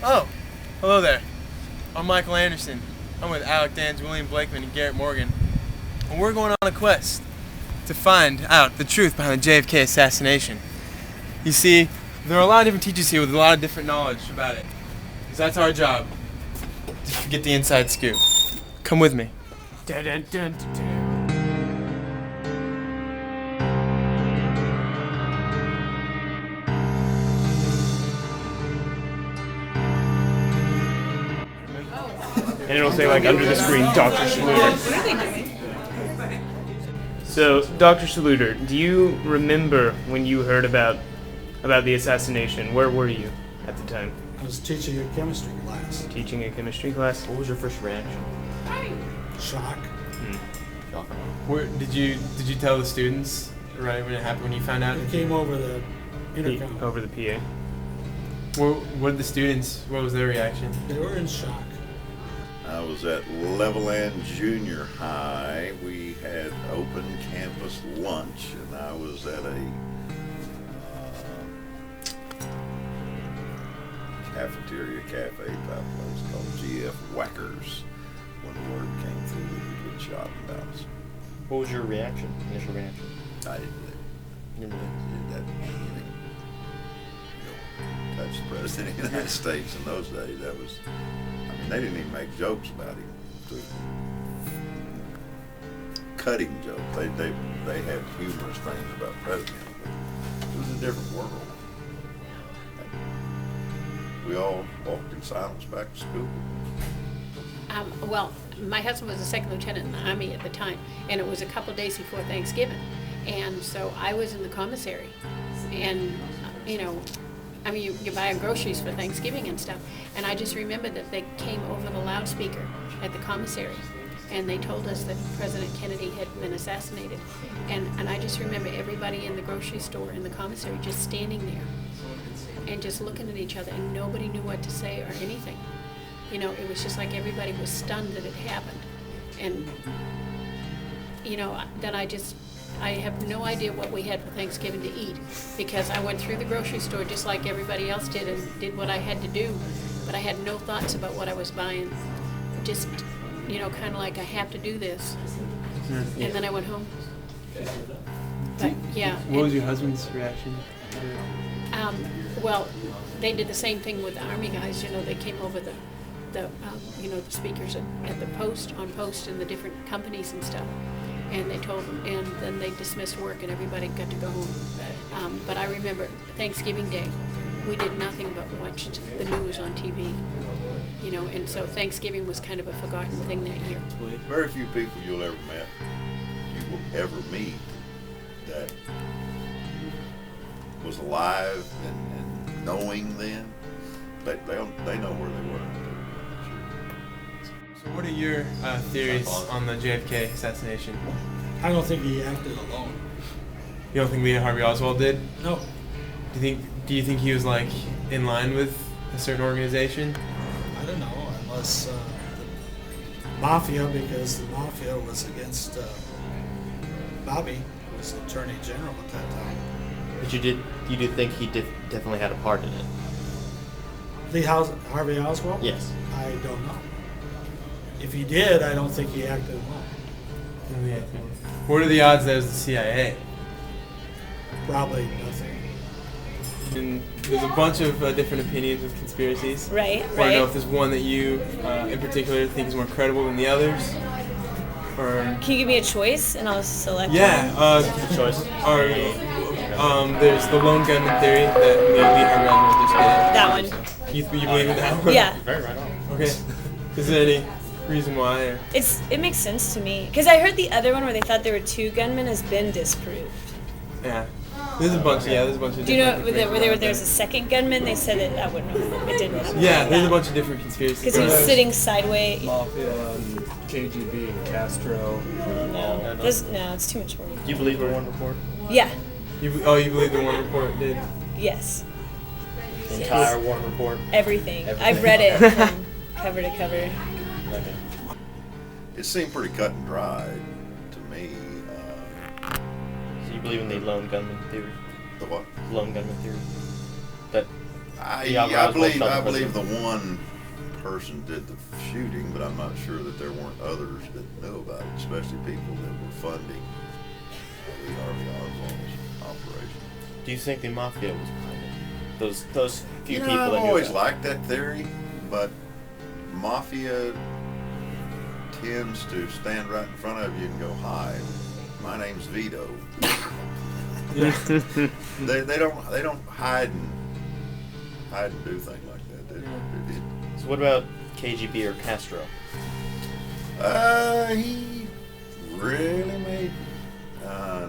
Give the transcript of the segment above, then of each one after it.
Oh, hello there. I'm Michael Anderson. I'm with Alec Dans, William Blakeman, and Garrett Morgan. And we're going on a quest to find out the truth behind the JFK assassination. You see, there are a lot of different teachers here with a lot of different knowledge about it. Because that's our job, to get the inside scoop. Come with me. Dun, dun, dun, dun, dun. And it'll say, like, under the screen, Dr. Schluter. So, Dr. Schluter, do you remember when you heard about the assassination? Where were you at the time? I was teaching a chemistry class. Teaching a chemistry class? What was your first reaction? Shock. Shock. Where did you tell the students right when it happened, when you found out? It came over the intercom. Over the PA. What did the students, what was their reaction? They were in shock. I was at Levelland Junior High. We had open campus lunch, and I was at a cafeteria cafe type place called GF Whackers when the word came through that we'd been shot and bounced. What was your reaction? Initial reaction? I didn't believe it. You didn't believe That anything, touch the president of the United States in those days. That was, I mean, they didn't even make jokes about him. Cutting jokes. They had humorous things about the president. But it was a different world. We all walked in silence back to school. Well, my husband was a second lieutenant in the Army at the time, and it was a couple of days before Thanksgiving. And so I was in the commissary. And, you buy groceries for Thanksgiving and stuff. And I just remember that they came over the loudspeaker at the commissary, and they told us that President Kennedy had been assassinated. And I just remember everybody in the grocery store in the commissary just standing there and just looking at each other, and nobody knew what to say or anything. It was just like everybody was stunned that it happened. And, then I have no idea what we had for Thanksgiving to eat, because I went through the grocery store just like everybody else did and did what I had to do, but I had no thoughts about what I was buying. Just, kind of like I have to do this. And then I went home. But, yeah. What was your husband's reaction? Well, they did the same thing with the Army guys. They came over the speakers at the post in the different companies and stuff, and they told them, and then they dismissed work and everybody got to go home. But I remember Thanksgiving Day, we did nothing but watched the news on TV, and so Thanksgiving was kind of a forgotten thing that year. Very few people you will ever meet that was alive and knowing them, they know where they were. So what are your theories on the JFK assassination? I don't think he acted alone. You don't think Lee Harvey Oswald did? No. Do you think he was like in line with a certain organization? I don't know, unless the Mafia, because the Mafia was against Bobby, who was the Attorney General at that time. But you did think he definitely had a part in it? Lee Harvey Oswald? Yes. I don't know. If he did, I don't think he acted alone. What are the odds that it was the CIA? Probably nothing. And there's a bunch of different opinions with conspiracies. Right. I want to know if there's one that you, in particular, think is more credible than the others. Or Can you give me a choice and I'll select yeah, one? Choice. There's the lone gunman theory that Lee Harvey Oswald just did. That one. You believe in that one? Yeah. Very right on. Okay. Is there any reason why? Or? It makes sense to me. Because I heard the other one where they thought there were two gunmen has been disproved. Yeah. There's a bunch. Yeah, there's a bunch of. Do you know different where there's a second gunman? They said that wouldn't. It didn't happen. Yeah, like there's that. a bunch of different conspiracies. Because he was sitting sideways. Mafia and KGB and Castro. No, it's too much work. Do you believe in one report? Yeah. You believe the one report did? Yes. The entire one report? Everything. I've read it from cover to cover. Okay. It seemed pretty cut and dry to me. So you believe in the lone gunman theory? The what? Lone gunman theory? That I believe the one person did the shooting, but I'm not sure that there weren't others that knew about it, especially people that were funding the Harvey Oswald's operation. Do you think the mafia was behind it? Those few people I've that knew always about liked that theory, but mafia tends to stand right in front of you and go, "Hi, my name's Vito." they don't hide and do things like that. So what about KGB or Castro? He really made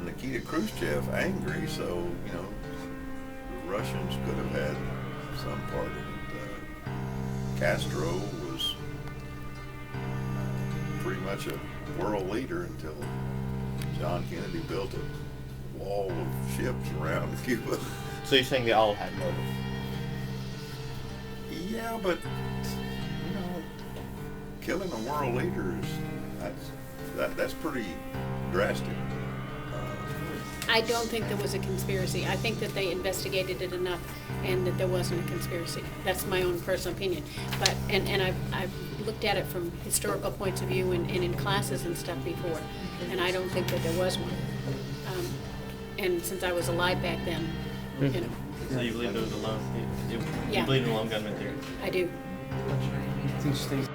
Nikita Khrushchev angry, so the Russians could have had some part in it. Castro was pretty much a world leader until John Kennedy built a wall of ships around Cuba. So you're saying they all had motive? Yeah, but killing a world leader that's pretty drastic. I don't think there was a conspiracy. I think that they investigated it enough and that there wasn't a conspiracy. That's my own personal opinion. But and I've looked at it from historical points of view and in classes and stuff before, and I don't think that there was one. And since I was alive back then, So you believe there was a lone? You Yeah. believe in the lone gunman theory? I do. It's interesting.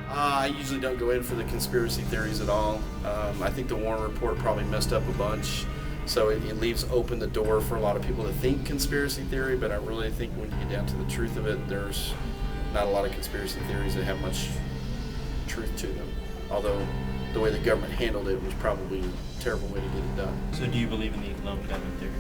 I usually don't go in for the conspiracy theories at all. I think the Warren Report probably messed up a bunch, so it leaves open the door for a lot of people to think conspiracy theory, but I really think when you get down to the truth of it, there's not a lot of conspiracy theories that have much truth to them. Although the way the government handled it was probably a terrible way to get it done. So do you believe in the lone gunman theory?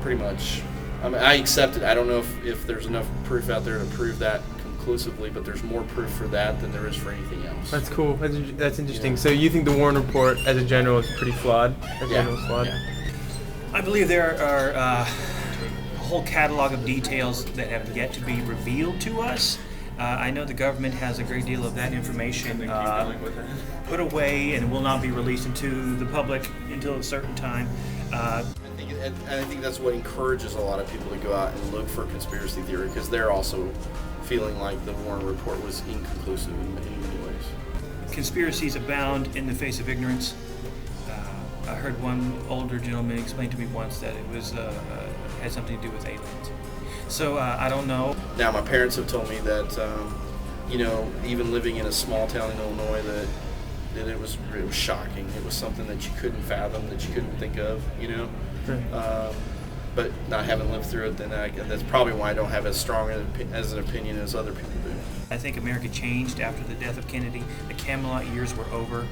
Pretty much. I mean, I accept it. I don't know if there's enough proof out there to prove that conclusively, but there's more proof for that than there is for anything else. That's cool. That's interesting. So you think the Warren Report, as a general, is pretty flawed? Yeah. I believe there are a whole catalog of details that have yet to be revealed to us. I know the government has a great deal of that information put away and will not be released into the public until a certain time. I think that's what encourages a lot of people to go out and look for conspiracy theory, because they're also feeling like the Warren Report was inconclusive in many ways. Conspiracies abound in the face of ignorance. I heard one older gentleman explain to me once that it was had something to do with aliens. So I don't know. Now, my parents have told me that, even living in a small town in Illinois, that it was shocking. It was something that you couldn't fathom, that you couldn't think of, But not having lived through it, then that's probably why I don't have as strong as an opinion as other people do. I think America changed after the death of Kennedy. The Camelot years were over.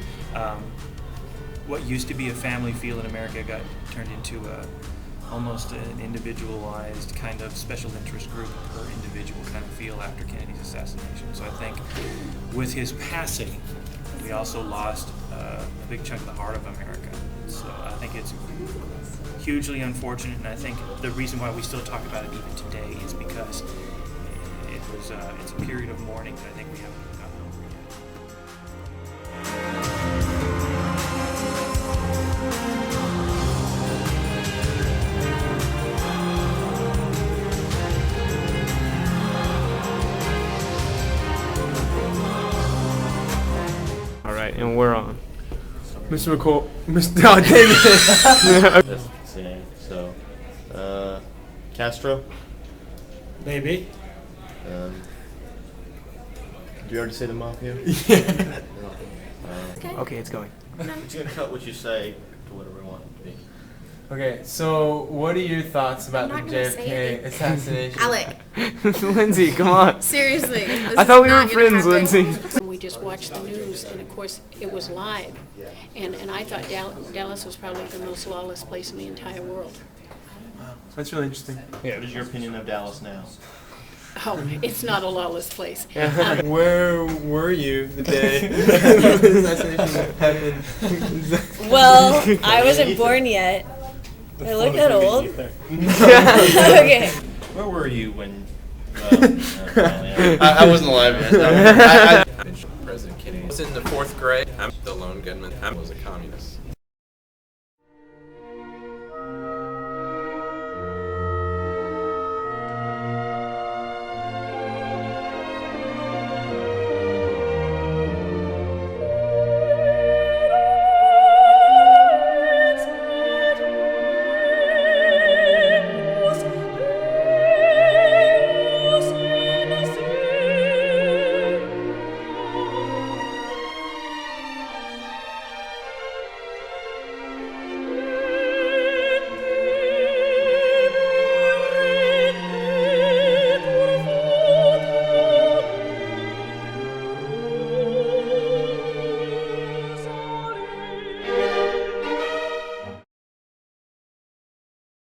What used to be a family feel in America got turned into almost an individualized kind of special interest group per individual kind of feel after Kennedy's assassination. So I think with his passing, we also lost a big chunk of the heart of America. So I think it's hugely unfortunate, and I think the reason why we still talk about it even today is because it's a period of mourning that I think we haven't gotten over yet. All right, and we're on. Mr. McClure, David. So, Castro? Maybe. Did you already say the mafia? Yeah. Okay, it's going. You're gonna cut what you say to whatever you want it to be. Okay, so what are your thoughts about the I'm not gonna say JFK anything. assassination? Alec, Lindsay, come on. seriously. I thought we were friends, Lindsay. We just watched the news, and of course, it was live. And I thought Dallas was probably the most lawless place in the entire world. That's really interesting. What is your opinion of Dallas now? Oh, it's not a lawless place. Where were you the day the assassination happened? Well, I wasn't born yet. I look that old. Okay. Where were you when? I wasn't alive yet. President Kennedy. I was in the 4th grade. I'm the lone gunman. I was a communist.